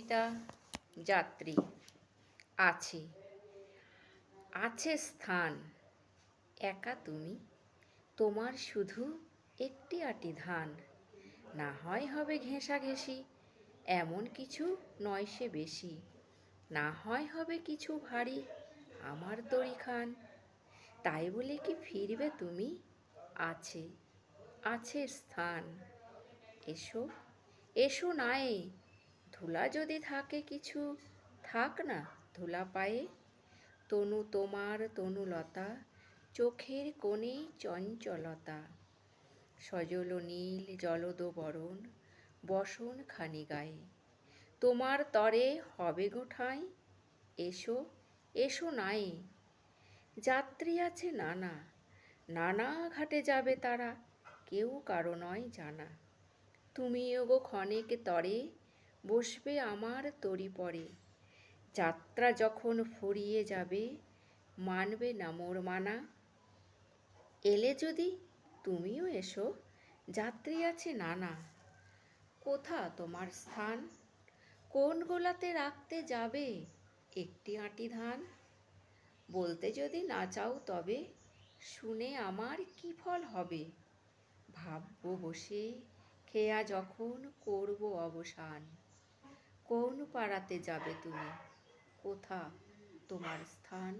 কবিতা যাত্রী। আছে আছে স্থান একা তুমি, তোমার শুধু একটি আটি ধান। না হয় হবে ঘেঁষাঘেঁষি, এমন কিছু নয় সে বেশি। না হয় হবে কিছু ভারী, আমার তরি খান। তাই বলে কি ফিরবে তুমি? আছে আছে স্থান। এসো এসো নায়ে, ধুলা যদি থাকে কিছু, থাক না ধুলা পায়ে। তনু তোমার তনুলতা, চোখের কোণে চঞ্চলতা। সজল নীল জলদ বরণ, বসন খানি গায়ে। তোমার তরে হবে গো ঠাঁই, এসো এসো নায়ে। যাত্রী আছে নানা, নানা ঘাটে যাবে তারা, কেউ কারো নয় জানা। তুমিও গো ক্ষণেক তরে, বসবে আমার তরি পরে। যাত্রা যখন ফুরিয়ে যাবে, মানবে না মোর মানা। এলে যদি তুমিও এসো, যাত্রী আছে নানা। কোথা তোমার স্থান? কোন গোলাতে রাখতে যাবে একটি আঁটি ধান? বলতে যদি না চাও তবে, শুনে আমার কি ফল হবে? ভাববো বসে, খেয়া যখন করব অবসান। কোন পাড়াতে যাবে তুমি? কোথা তোমার স্থান?